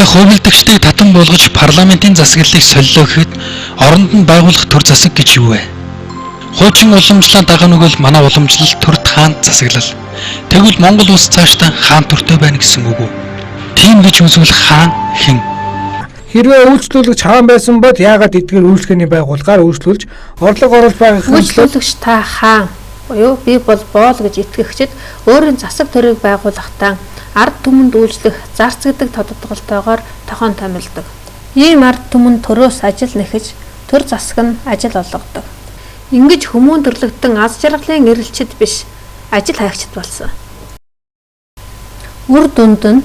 Хэрвээ хувилдагчдыг татан болгож парламентын засаглалыг солилоо гэхэд оронд нь байгуулах төр засаг гэж юу вэ? Хуучин уламжлалаа дагах нь бол манай уламжлал төрд хаант засаглал. Тэгвэл Монгол улс цаашдаа хаан төртэй байна гэсэн үг үү? Тийм гэж үзвэл хаан хэн? Хэрвээ үйлчлүүлэгч хаан байсан бол яагаад эдгээр үйлчлэгээний байгууллагаар үйлчлүүлж орлого оруулж байгаа юм? Үйлчлүүлэгч та хаан буюу би бол боол гэж итгэгчид өөрийн засаг төрийг байгуулахдаа ард түмэнд үйлчлэх зарцгдаг тодотгоолтойгоор тохон томилдог. Ийм ард түмэн төрөөс ажил нэхэж төр засаг нь ажил олгодог. Ингэж хүмүүн төрлөختөн аз жаргалын эрэлчид биш ажил хайгчид болсон. Үр дүнд нь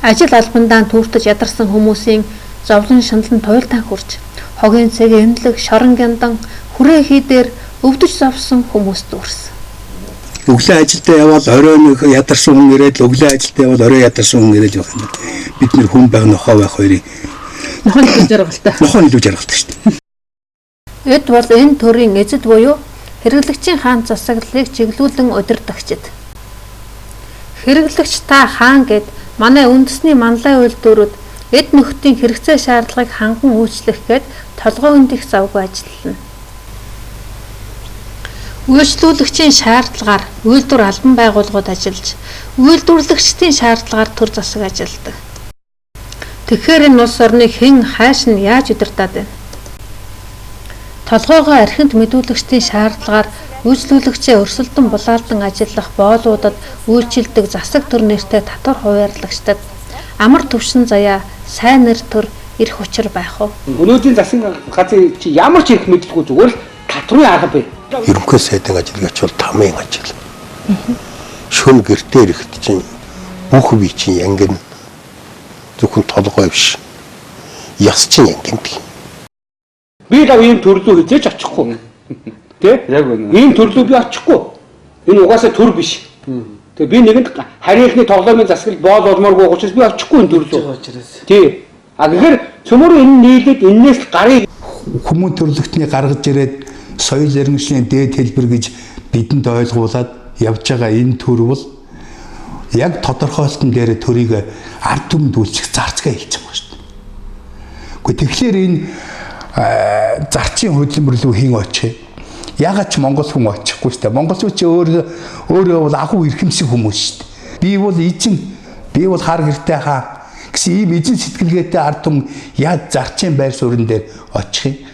ажил албандаа түүртэж ядарсан хүмүүсийн зовлон шаналн туйлтан хүрч хогийн цэг эмнэлэг шорон гяндан хүрээ хийдээр өвдөж зовсон хүмүүс дүүрсэн. Өглөө ажилдаа явбал оройн ядарсан хүн ирээд өглөө ажилдаа явбал орой ядарсан хүн ирээд явах юм. Бид нэр хүн байх нохоо байх хоёрыг нохоо илүү жаргалтай. Нохоо илүү жаргалтай шүү дээ. Эд бол энэ төрийн эзэд буюу хэрэглэгчийн хаан засаглалыг чиглүүлэн удирдагчид. Хэрэглэгч та хаан гэд манай үндэсний манлай үйлдвэрүүд эд нөхдийн хэрэгцээ шаардлагыг ханган үйлчлэх гээд толгой өндөх завгүй ажиллана. Үйлчлүүлэгчийн шаардлагаар үйлдвэр албан байгууллагууд ажиллаж, үйлдвэрлэгчдийн шаардлагаар төр засаг ажилладаг. Тэгэхээр энэ улс орны хэн хайш нь яаж удирдаад байна? Толгойгоо архинд мэдүүлэгчдийн шаардлагаар үйлчлүүлэгчээ өрсөлдөн булаалдан ажиллах боолуудад үйлчилдэг засаг төр нэртэй татвар хуваарлагчдад амар төвшин заяа, сайн нэр төр эрх учир байх уу? Өнөөдрийн засгийн газрын чи ямар ч эрх мэдлгүй зүгээр л татврын арга бай. Ерөнхий сайдын ажилгаач бол тамийн ажил. Шүн гэртээ ирэхэд чинь бүх бие чинь янгин зөвхөн толгой биш. Яс чинь янгин. Би л ийм төрлөө хизээч очихгүй. Тэ? Яг үнэ. Ийм төрлөө би очихгүй. Энэ угаасаа төр биш. Тэгээ би нэгэнд харийнхны тоглоомын засаглал боол болмооргүй учраас би очихгүй энэ төрлөө. Тий. А тэгэхээр цөмөр энэ нийлээд энээс гарыг Хүмүүн төрлөختний гаргаж ирээд соёл иргэншлийн дээд хэлбэр гэж бидэнд ойлгуулад явж байгаа энэ төр бол яг тодорхойлтон дээр төрийг ард түмэнд үйлчлэх зарцгаа хэлж байгаа шүү дээ. Гэхдээ тэгэхээр энэ зарчийн хөдөлмөр рүү хийн очие. Ягаад ч монгол хүн очихгүй шүү дээ. Монголчууд ч өөрөө бол агуу эрхэмсэх хүмүүс шүү дээ. Би бол эзэн, би бол хар гэртэй хаа гэсэн ийм эзэн сэтгэлгээтэй ард түмэн яаж зарчийн байр суурин дээр очих юм?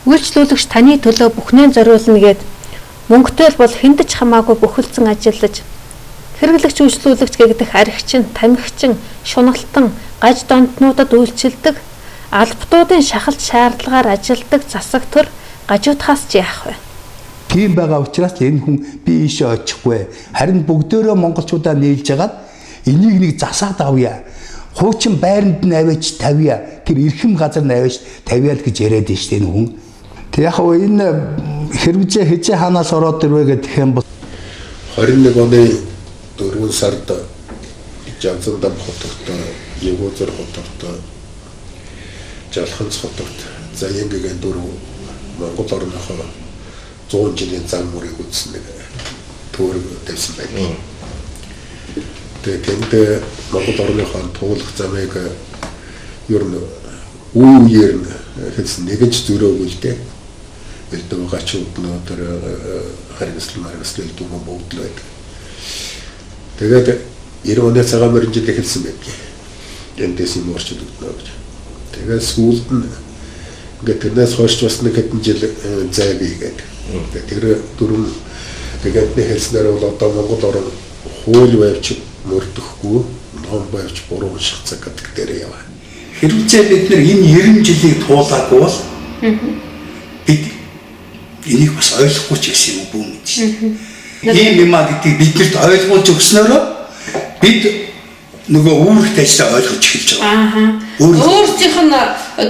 Үйлчлүүлэгч таны төлөө бүхнээ зориулна гэд мөнгөтэй бол хэндэж хамаагүй бүхэлдсэн ажиллаж хэрэглэгч үйлчлүүлэгч гэгдэх архичин, тамхичин, шуналтан, гаж донтнуудад үйлчилдэг албатуудын шахалт шаардлагаар ажилдаг засаг төр гажуудхаас ч яах вэ? Тийм байгаа учраас энэ хүн би ийшээ очихгүй. Харин бүгдөө монголчуудаа нийлж хагаад энийг нэг засаад авъя. Хуучин байранд нь аваач тавья. Тэр эрхэм газар нь аваач тавья л гэж яриад штэ энэ хүн. Тэг яг энэ хэрэгжээ хязээ хаанаас ороод ирвэ гэх юм бол 21 оны 4 сард Жанзандам хотод Ягуузар хотод Жалханц хотод Заянгийн дөрөв Монгол орныхоо 100 жилийн зам мөрийг үзсэн нэг төр тавьсан байна. Тэгээд тэнд Монгол орныхоо туулах замыг ер нь үеэр хэлсэн нэгэн ч зөрөөгүй л дээ. Элдв гачууд нөтөр харинслэл дүүмэн бүгд л байдаг. Тэгээд 90 оны цагаан мөрөн жил эхэлсэн байдаг. Эндээс юм орчод өгнө гэж. Тэгээд сүүлд нь ингээд тэрнээс хойш бас нэг хэдэн жил зай бийгээд. Тэр дөрөв гэгэдний хэлснээр бол одоо Монгол орн хууль байвч мөрдөхгүй, ном байвч буруу шигцэг гэдэг дээр яваа. Хэрвээ бид нэр энэ 90 жилийг туулаагүй бол бид энийг бас ойлгохгүй ч гэсэн юм бүү гэж. Ийм юм а гэдгийг биднэрт ойлгуулж өгснөөрөө бид нөгөө үүрэгтэй ажлаа ойлгож эхэлж байгаа. Өөрсдийнх нь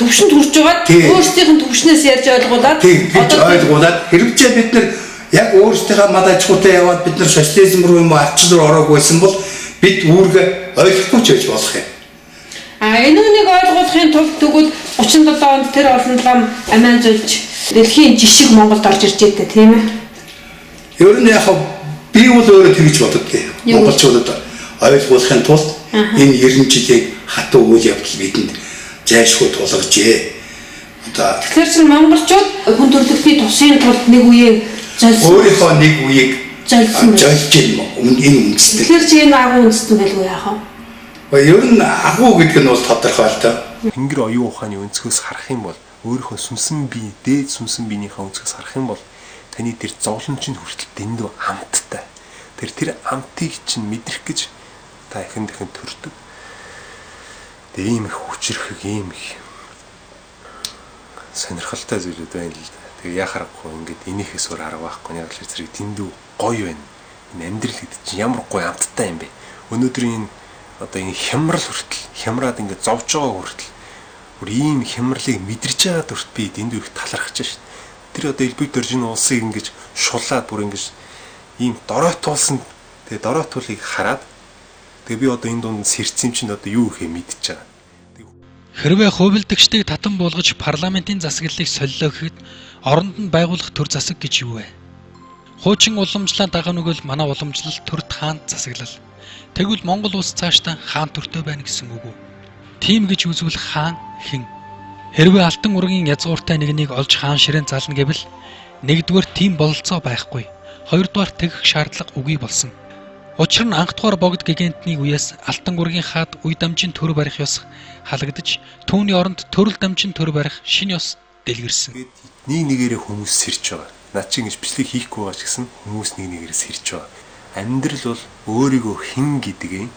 төвшөнд хүрч байгаад өөрсдийнх нь төвшнээс ярьж ойлгуулад ойлгуулад хэрвээ бид нар яг өөрсдийнхээ мад аж ахуйтай яваад бид нар социализм руу юм арчил руу ороогүйсэн бол бид үүргээ ойлгохгүй ч байж болох юм. Энэ үнийг ойлгуулахын тулд тэгвэл 37 онд тэр олон лам амиан зулж дэлхийн жишг Монголд орж ирж байгаа тийм ээ. Ер нь яг би бол өөрөө тэгж боддог. Монголчуудад ойлгуулахын тулд энэ 90 жилийн хатуу үйл явдал бидэнд зайлшгүй тулгарчээ. Одоо Тэгэхээр чинь монголчууд хүн төрөлхтний тусын тулд нэг үеийг золисон. өөрийнхөө нэг үеийг Золисон. золж энэ үндэстэн. Тэгэхээр чи энэ агуу үндэстэн байлгүй яах вэ? Ер нь агуу гэдэг нь бол тодорхой л доо. Тэнгэр оюун ухааны өнцгөөс харах юм бол өөрийнхөө сүнсэн бие, дээд сүнсэн биенийхээ өнцгөөс харах юм бол таны тэр зовлон чинь хүртэл дэндүү амттай. Тэр амтыг чинь мэдрэх гэж та ихэн дахин төрдөг. Тэгээ ийм их хүчрэх, ийм их сонирхолтой зүйлүүд байна л да. Тэгээ яхахгүй ингээд энийхээс өөр арга байхгүй. Яг л зэрэг дэндүү гоё байна. Энэ амьдрал гэдэг чинь ямар гоё амттай юм бэ? Өнөөдрийн одоо энэ хямрал хүртэл, хямраад ингээд зовж байгаа хүртэл бүр ийм хямралыг мэдэрч байгаад хүрт би дэндүү их талархаж шít. Тэр одоо элбэг дөржин улсыг ингэж шулаад бүр ингэж ийм дороотуулсан. Тэгээ дороотуулыг хараад тэгээ би одоо энэ дунд сэрцэм чинь одоо юу ихэ мэдчихэж байгаа. Хэрвээ хувилдагчдыг татан буулгаж парламентын засаглалыг солилоо гэхэд оронд нь байгуулах төр засаг гэж юу вэ? Хуучин уламжлалаа дагах нүгэл манай уламжлал төрд хаант засаглал. Тэгвэл Монгол улс цаашдаа хаан төртөө байна гэсэн үг үү? Тийм гэж үзвэл хаан хэн? Хэрвээ алтан ургийн язгууртай нэгнийг олж хаан ширээнд зална гэвэл нэгдүгээр тийм бололцоо байхгүй. Хоёрдугаар тэгэх шаардлага үгүй болсон. Учир нь анх дугаар богд гигантны үеэс алтан гургийн хаад үе дамжин төр барих ёс халагдаж түүний оронд төрөл дамжин төр барих шинэ ёс дэлгэрсэн. Нэг нэгээрээ хүмүүс сэрж байгаа. Наа чи ингэж бичлэг хийхгүй байгаа ч гэсэн хүмүүс нэг нэгээрээ сэрж байгаа. Амьдрал бол өөрийгөө хэн гэдгийг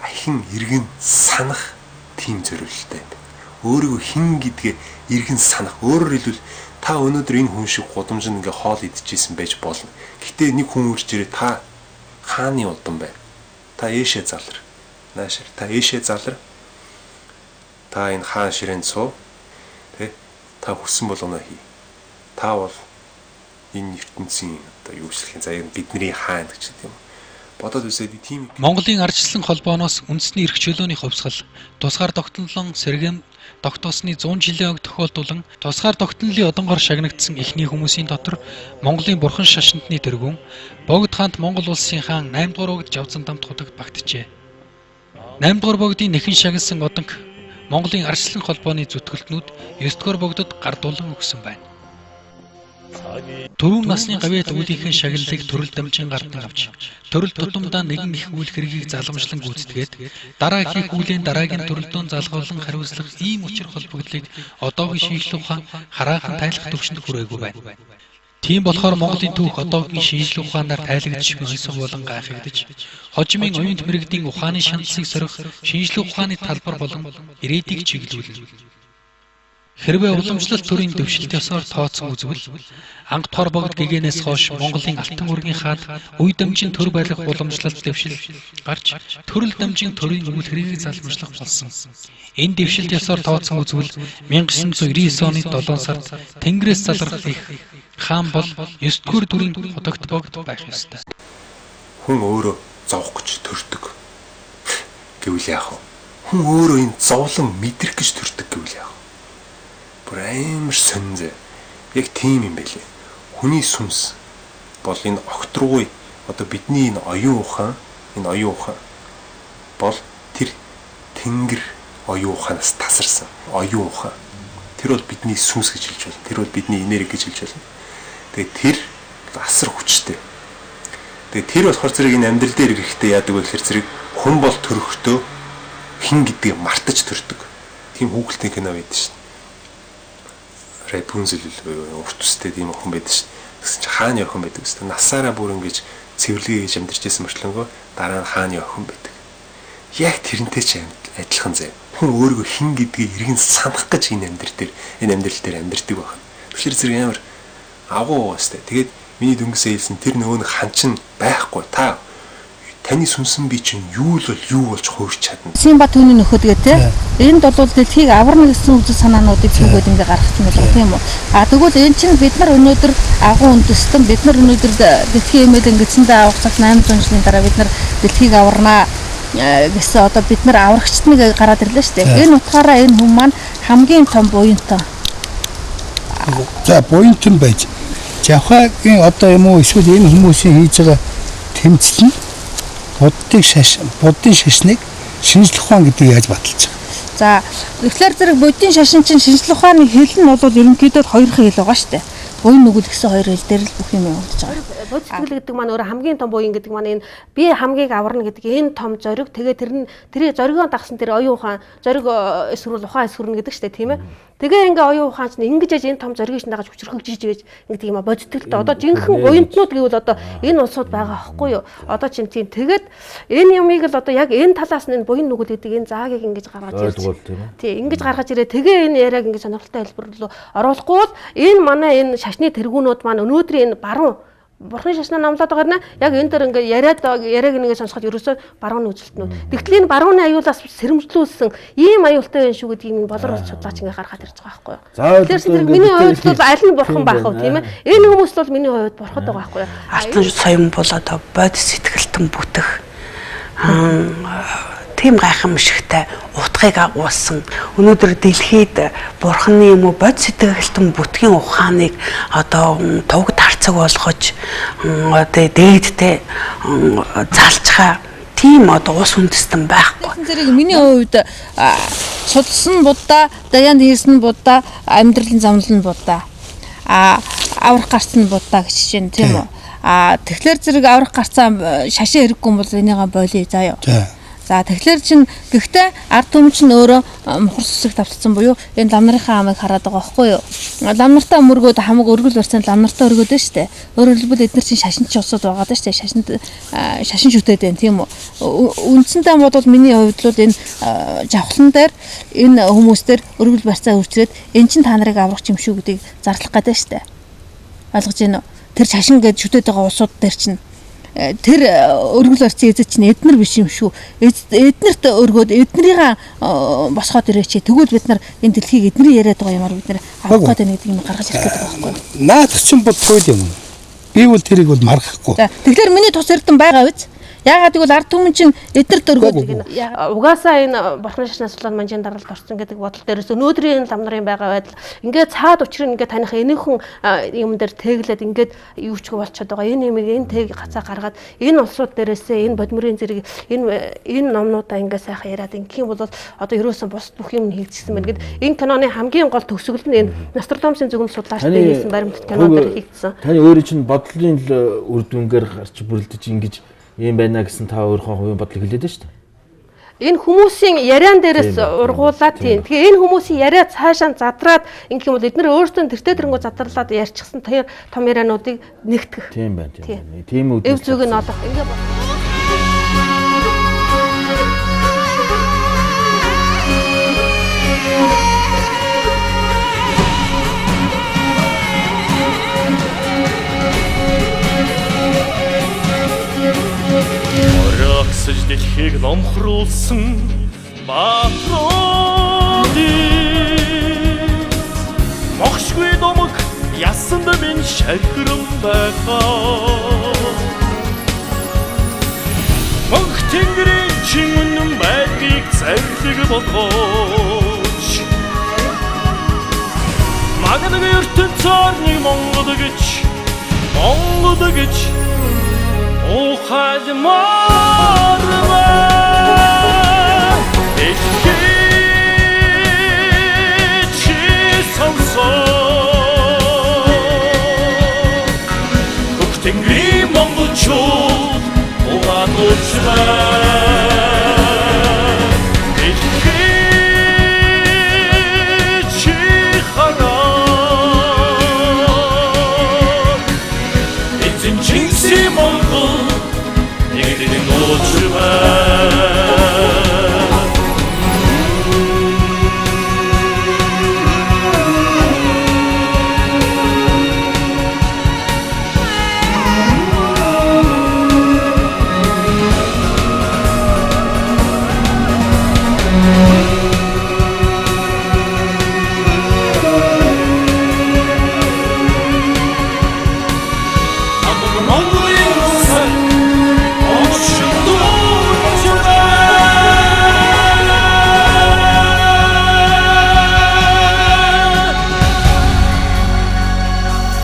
ахин иргэн санах тийм зориулттай юм. Өөрийгөө хэн гэдгээ иргэн санах. Өөрөөр хэлбэл та өнөөдөр энэ хүн шиг гудамжинд ингээ хоол идчихсэн байж болно. Гэтэ нэг хүн үрж ирээ та хааны улдан байна. Та ээшээ залар. Наашир та ээшээ залар. Та энэ хаан ширээнд суу. Тэ та хүссэн болгоно хий. Та бол энэ ертөнцийн одоо юу гэхин заяа бидний хаан гэж тийм. Бодоод үсээ би тийм Монголын ардчлалын холбооноос үндэсний эрх чөлөөний хувьсгал, тусгаар тогтнолон сэргэм тогтоосны 100 жилийн ог тохиолдуулан тусгаар тогтнолын одонгоор шагнагдсан эхний хүмүүсийн дотор Монголын бурхан шашинтны тэргүүн Богд хаант Монгол улсын хаан 8 дугаар богд Жавзан дамт хотод багтжээ. 8 дугаар богдын нэхэн шагнасан одонх Монголын ардчлалын холбооны зүтгэлтнүүд 9 дугаар богдод гардуулан өгсөн байна. Төрүүн насны гавьяат үүлийнхээ шагналыг төрөл дамжин гардан авч төрөл тутамдаа нэгэн их үйл хэргийг заламжлан гүйцэтгээд дараагийн хүлээн дараагийн төрөлдөөн залгуулан хариуцлах ийм учир холбогдлыг одоогийн шинжлэх ухаан хараахан тайлах төвчөнд хүрээгүй байна. Тийм болохоор Монголын түүх одоогийн шинжлэх ухаанаар тайлагдж өнсөг болон гайхагдж хожимын оюунт мэрэгдийн ухааны шаналлыг сорих шинжлэх ухааны талбар болон ирээдийг чиглүүлнэ. Хэрвээ уламжлалт төрийн дэвшилт ёсоор тооцсон үзвэл анх дугаар богд гэгэнээс хойш Монголын алтан ургийн хаад үе дамжин төр барих уламжлалт дэвшил гарч төрөл дамжин төрийн үйл хэргийг залмжлах болсон. Энэ дэвшилт ёсоор тооцсон үзвэл 1999 оны 7 сард Тэнгэрээс залрах их хаан бол 9-р дүрийн хотогт богд байх ёстой. хүн өөрөө зовх гэж төрдөг гэвэл яах вэ? Хүн өөрөө энэ зовлон мэдрэх гэж төрдөг гэвэл яах вэ? Бүр амар сонзэ. Яг тийм юм байлээ. Хүний сүнс бол энэ огтруугой одоо бидний энэ оюун ухаан бол тэр тэнгэр оюун ухаанаас тасарсан оюун ухаан. Тэр бол бидний сүнс гэж хэлж байна. Тэр бол бидний энерги гэж хэлж байна. Тэгээ тэр асар хүчтэй. Тэгээ тэр болохоор зэрэг энэ амьдрал дээр ирэхдээ яадаг вэ гэхээр зэрэг хүн бол төрөхдөө хин гэдгийг мартаж төрдөг. Тийм хүүхэлтэй кино байдаг шин. Рапунцель урт үстэй тийм охин байдаг шин. Тэгсэн чи хааны охин байдаг үстэй. Насаараа бүр ингэж цэвэрлэгээ гэж амьдарч байсан мөрчлөнгөө дараа нь хааны охин байдаг. Яг тэрнтэй ч адилхан зав. Хүн өөрийгөө хин гэдгийг иргэн санах гэж энэ амьдрал дээр амьдардаг байна. Тэгэхээр зэрэг амар агуу уустай. Тэгээд миний дөнгөсөө хэлсэн тэр нөгөө нэг ханчин байхгүй та таны сүнсэн би чинь юу болж хуурч чадна. Симбат түүний нөхөд гэдэг те. Энд бол дэлхийг аварна гэсэн үзэл санаануудыг зүгөөд ингээ гаргах юм байна тийм үү. А тэгвэл энэ чинь бид нар өнөөдөр агуу үндэстэн бид нар өнөөдөр дэлхийн эмээл ингэсэндээ авах цаг 800 жилийн дараа бид нар дэлхийг аварнаа гэсэн одоо бид нар аврагчт нэг гараад ирлээ шүү дээ. Энэ утгаараа энэ хүн маань хамгийн том буянтай. За буянтан байж. Жавхагийн одоо юм уу эсвэл энэ хүмүүсийн хийж байгаа тэмцэл нь буддын шашныг шинжлэх ухаан гэдэг яаж баталж байгаа. За тэгэхээр зэрэг буддын шашин чинь шинжлэх ухааны хэл нь бол ерөнхийдөө хоёрхан хэл байгаа шүү дээ. Буян нүгэл гэсэн хоёр хэл дээр л бүх юм явагдаж байгаа. Бод сэтгэл гэдэг маань өөрөө хамгийн том буян гэдэг маань энэ би хамгийн аварна гэдэг энэ том зориг. Тэгээ тэрийг зоригоо дагсан тэр оюун ухаан зориг эсвэрүүл ухаан эсвэрнэ гэдэг шүү дээ, тийм ээ. Тэгээ ингээ оюун ухаан чинь ингэж яаж энэ том зоригийг дагаж хүчрхэгжиж гэж гэдэг юм а бодтолтой. Одоо жинхэнэ буянтнууд гэвэл одоо энэ улсууд байгаа аахгүй юу? Одоо чинь тийм тэгээд энэ юмыг л одоо яг энэ талаас нь энэ буян нүгэл гэдэг энэ заагийг ингэж гаргаж ирж тийм ингэж гаргаж ирээ. Тэгээ энэ яриаг ингэ сонирхолтой хэлбэр рүү оруулахгүй бол энэ манай энэ шашны тэргүүнүүд маань өнөөдрийн энэ баруун Бурхны шашнаа номлоод байгаа нь яг энэ дээр ингээ яриаг нэгэ сонсоход ерөөсөө барууны үзэлтнүүд. Тэгтэл энэ барууны аюулаас сэрэмжлүүлсэн ийм аюултай байх шүү гэдгийг минь болор улс судлаач ингээ гаргаад ирж байгаа байхгүй юу. Тэгэхээр миний хувьд бол аль нь бурхан байх вэ тийм ээ. Энэ хүмүүс бол миний хувьд бурхад байгаа байхгүй юу. Алтан соён бол одоо бод сэтгэлтэн бүтэх тийм гайхамшигтай утгыг агуулсан өнөөдөр дэлхийд бурханы юм уу бод сэтгэлтэн бүтгийн ухааныг одоо туг тарцаг болгож одоо дээдтэй залцгаа тийм одоо ус үндэстэн байхгүй. Зэрэг миний хувьд судалсан Будда, даяанд хийсэн Будда, амьдралын замнал нь Будда. Аврах гарсан Будда гэж чинь тийм үү. Тэгэхээр зэрэг аврах гарцаа шашин хэрэггүй бол энийгээ болиё заа юу. За тэгэхээр чин гэхдээ ард түмэн чинь өөрөө мухар сүсэг тавцсан буюу энэ лам нарын амыг хараад байгаа байхгүй юу? Лам нартаа мөргөөд хамаг өргөл барьсан лам нартаа өргөөд нь штэ. Өөрөөр хэлбэл эдгээр чинь шашин ч усууд байгаа даа штэ. Шашин шүтээд байна тийм үү? Үндсэндээ бодвол миний хувьд л энэ жавхлан дээр энэ хүмүүс дээр өргөл барьцаа үрчрээд эн чин та нарыг аврах юм шүү гэдгийг зарлах гэдэг штэ. Ойлгож байна уу? Тэр шашин гэж шүтээд байгаа усууд дээр чинь тэр өргөл барьцын эзэд чинь эднэр биш юм шүү. Эднэрт өргөөд эднэрийг босгоод ирээч. Тэгвэл бид нар энэ дэлхийг эднэр яриад байгаа юмар бид нар авах гэдэг нэг юм гаргаж ирэх гэдэг байгаа байхгүй. Наадах чинь бодгүй юм. Би бол тэрийг бол маргахгүй. За тэгэхээр миний тус эрдэн байгаа биз? Яагаад гэвэл ард түмэн чинь эднэрт өргөөд угаасаа энэ бурхны шашнаас болоод манжийн даралт орсон гэдэг бодол дээрээс өнөөдрийн лам нарын байгаа байдал ингээд цаад учрыг ингээд таних энийхэн юм дээр тэглээд ингээд юу ч болчиход байгаа. Энэ юмыг энэ тэг гацаа гаргаад энэ улсууд дээрээсээ энэ бодмөрийн зэрэг энэ номнуудаа ингээд сайхан яриад ингэх юм бол одоо ерөөсөн бус бүх юм хийгдсэн байна гэд энэ киноны хамгийн гол төгсгөл нь энэ Нострадамусын зөвгөн судлаачтай хийсэн баримтат киноноор хийгдсэн. Таны өөрөө чинь бодлын үр дүнгээр гарч бүрлдэж ингэж юм байна гэсэн та өөрийнхөө хувийн бодлыг хэлээд байна шүү дээ. Энэ хүмүүсийн яриан дээрээс ургуулад тийм. Тэгэхээр энэ хүмүүсийн яриа цаашаа задраад ингэх юм бол эдгээр өөрсдөө тэртээ тэрэнгүү задарлаад ярьчихсан том яриануудыг нэгтгэх. Тийм байна. Тийм үү. Эв зүг нь одох ингэ байна. Орогсож дэлхийг номхруулсан баатруудын мохшгүй домог ясанд минь шархиран байгаа. Мөнх тэнгэрийн чингэн байдгийг зарлиг болгооч магнаг ертөнц орныг Монгол гэж ухаалмаарва чи сонсоо Хөг тэнгэрийн монголчууд угаануулж